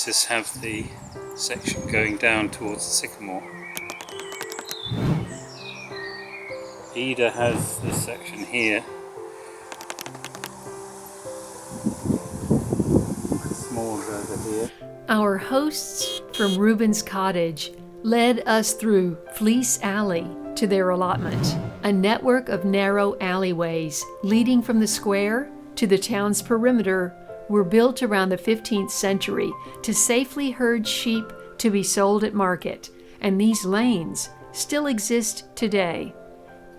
Just have the section going down towards the sycamore. Ida has this section here. S'mores over here. Our hosts from Reuben's Cottage led us through Fleece Alley to their allotment, a network of narrow alleyways leading from the square to the town's perimeter were built around the 15th century to safely herd sheep to be sold at market, and these lanes still exist today.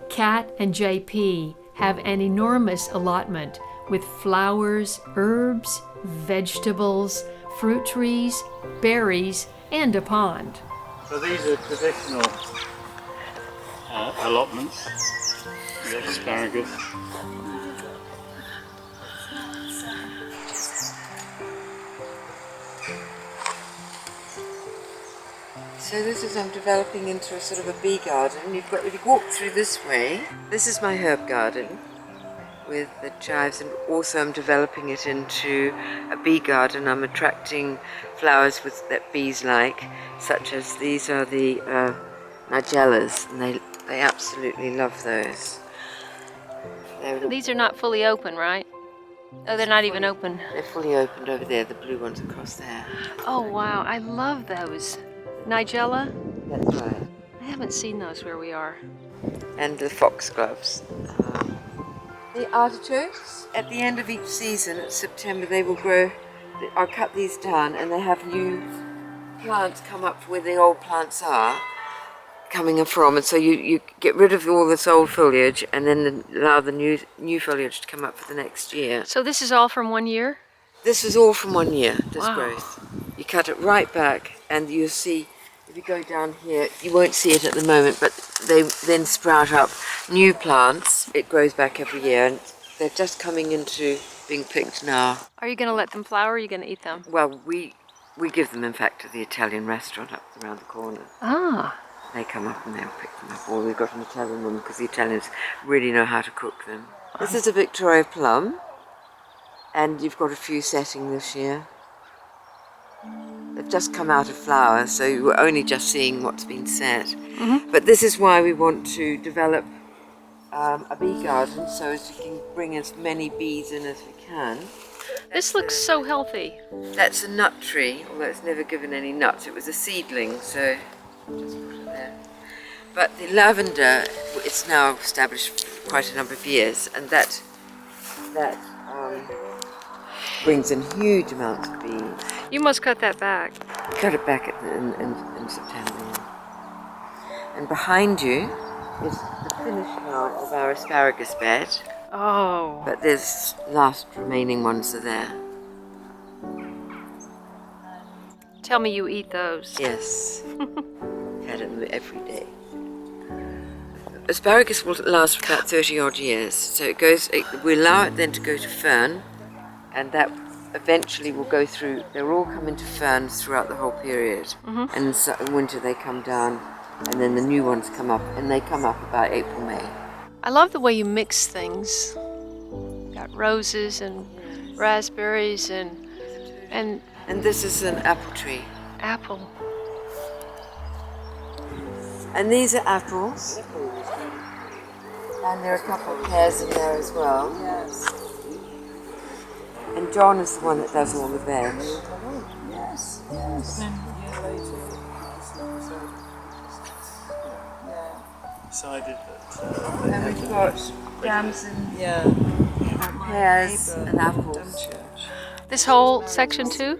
Kat and JP have an enormous allotment with flowers, herbs, vegetables, fruit trees, berries, and a pond. So these are traditional allotments. You've got asparagus. So this is, I'm developing into a sort of a bee garden. If you walk through this way, this is my herb garden with the chives, and also I'm developing it into a bee garden. I'm attracting flowers that bees like, such as these are the nigellas, and they absolutely love those. These are not fully open, right? Oh, they're not even open. They're fully opened over there, the blue ones across there. Oh, wow, I love those. Nigella? That's right. I haven't seen those where we are. And the foxgloves. The artichokes, at the end of each season, at September, they will grow. I'll cut these down and they have new plants come up where the old plants are coming from, and so you get rid of all this old foliage and then allow the new foliage to come up for the next year. So this is all from 1 year? This is all from 1 year, this Wow. growth. You cut it right back and you'll see, if you go down here, you won't see it at the moment, but they then sprout up new plants. It grows back every year, and they're just coming into being picked now. Are you going to let them flower or are you going to eat them? Well, we give them, in fact, to the Italian restaurant up around the corner. Ah. They come up and they'll pick them up. Or we've got an Italian woman, because the Italians really know how to cook them. This is a Victoria plum, and you've got a few setting this year. They've just come out of flower, so we're only just seeing what's been set. Mm-hmm. But this is why we want to develop a bee garden, so as we can bring as many bees in as we can. This looks so healthy. That's a nut tree, although it's never given any nuts. It was a seedling, so just put it there. But the lavender, it's now established for quite a number of years, and that brings in huge amounts of bees. You must cut that back. Cut it back in September. Yeah. And behind you is the finish now of our asparagus bed. Oh. But there's last remaining ones are there. Tell me you eat those. Yes. Had them every day. Asparagus will last for about 30 odd years. So we allow it then to go to fern, and that eventually will go through, they'll all come into ferns throughout the whole period. Mm-hmm. And in winter they come down, and then the new ones come up, and they come up about April, May. I love the way you mix things. Got roses and raspberries and And this is an apple tree. apple. And these are apples. And there are a couple of pears in there as well. Yes. And John is the one that does all the veg. Yes, yes. Decided that And we've got damson, pears and apples. This whole section too?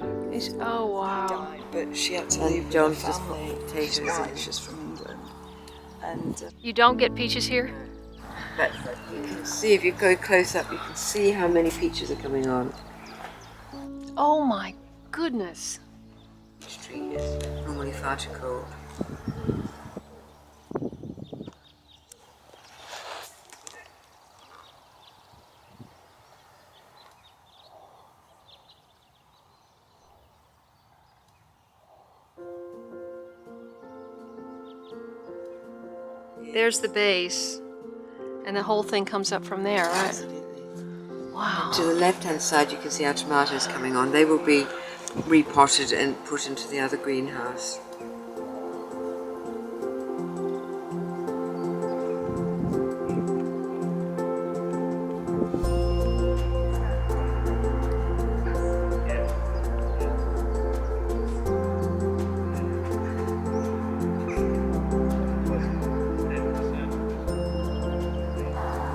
Oh wow. But she had to And leave John's her just family. put potatoes in. She's from England. And You don't get peaches here? But you can see, if you go close up, you can see how many peaches are coming on. Oh my goodness. Each tree is normally far too cold. There's the base, and the whole thing comes up from there, right? Wow. To the left-hand side, you can see our tomatoes coming on. They will be repotted and put into the other greenhouse.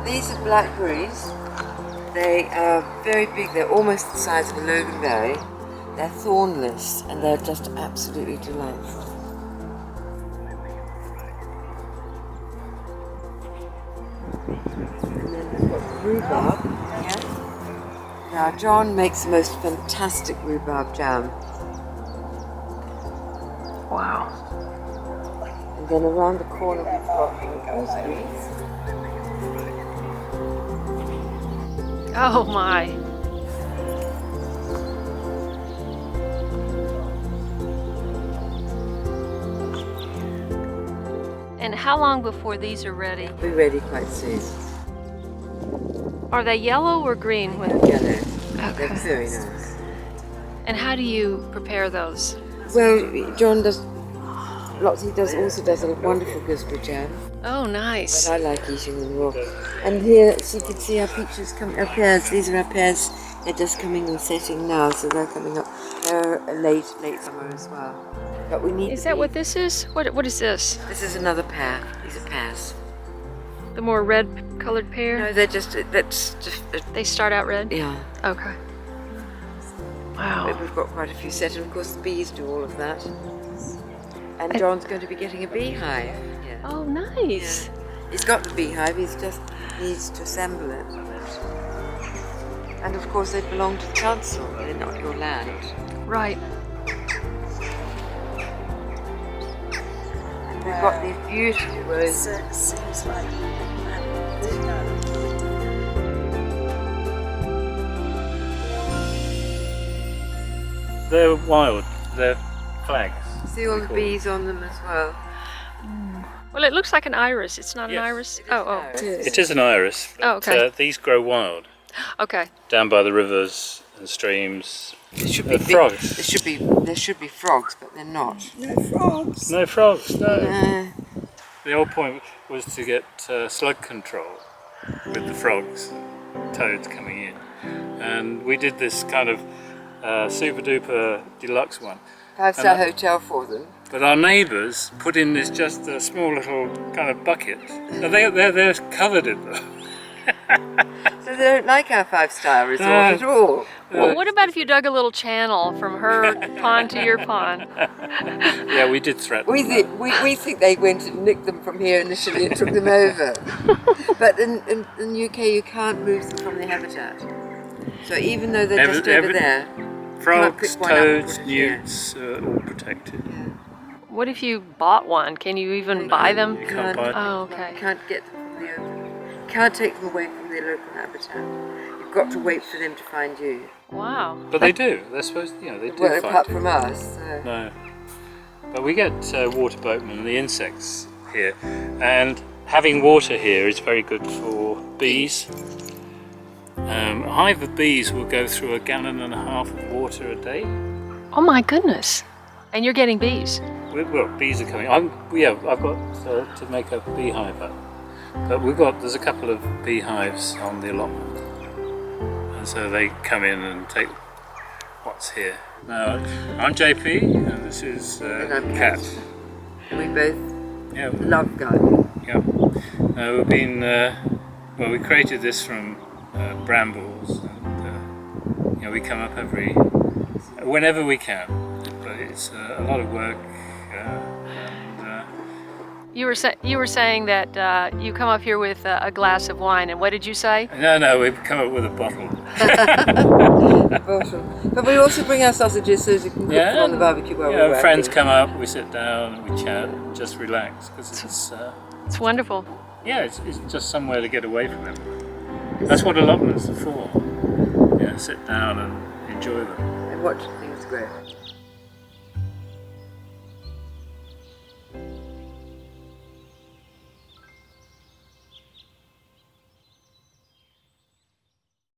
These are blackberries. They are very big. They're almost the size of a loganberry. They're thornless and they're just absolutely delightful. And then we've got rhubarb. Yeah. Now John makes the most fantastic rhubarb jam. Wow. And then around the corner we've got gooseberries. Oh my. And how long before these are ready? Be ready quite soon. Are they yellow or green? When... Yellow. Okay. They're very nice. And how do you prepare those? Well, John does lots. He also does a wonderful gooseberry jam. Oh, nice. But I like eating them raw. And here, so you can see our peaches come. Our pears. These are our pears. They're just coming and setting now, so they're coming up. They're a late summer as well. But we need. Is that what this is? What is this? This is another pear. These are pears. The more red-colored pear? No, that's just. They start out red? Yeah. Okay. Wow. But we've got quite a few set, and of course the bees do all of that. And John's going to be getting a beehive. Yeah. Oh, nice. Yeah. He's got the beehive, he just needs to assemble it. And of course they belong to the council, they're not your land. Right. And we've got these beautiful roses. It seems like They're wild. They're flags. See all the bees on them as well. Well, it looks like an iris. It's not Yes. an iris? It is Oh, an iris. It is an iris. But, Oh, okay. these grow wild okay. down by the rivers and streams. There should They're be frogs. There should be frogs, but they're not. no frogs. No frogs. No. Uh, The whole point was to get slug control with the frogs, toads coming in, and we did this kind of super duper deluxe one. 5-star hotel for them. But our neighbours put in this just a small little kind of bucket. Now they're covered in them. So they don't like our 5-star resort No. at all. Well, what about if you dug a little channel from her pond to your pond? Yeah, we did threaten. We think they went and nicked them from here initially and took them over. But in the UK you can't move them from their habitat. So even though they're just over there, Frogs, pick one up and toads, put it here. newts, all protected. What if you bought one? Can you even buy them? You can't buy them. Oh, okay. you can't get them from the open. You can't take them away from their local habitat. You've got to wait for them to find you. Wow. But they do. They're supposed to, they do Well, fight apart it. from us. So. No. But we get water boatmen and the insects here. And having water here is very good for bees. A hive of bees will go through 1.5 gallons of water a day. Oh my goodness. And you're getting bees. Well, bees are coming. I've got to make a beehive up. But there's a couple of beehives on the allotment. And so they come in and take what's here. Now, I'm JP and this is And I'm Kat. And we both Yeah, love gardening. yeah. We've been, we created this from brambles. And, we come up whenever we can. But it's a lot of work. You were saying that you come up here with a glass of wine, and what did you say? No, we've come up with a bottle. But we also bring our sausages so we can cook them on the barbecue while we're working. Friends come up, we sit down, we chat, and just relax because It's wonderful. it's just somewhere to get away from everything. That's what allotments are for. Sit down and enjoy them. And watch things grow.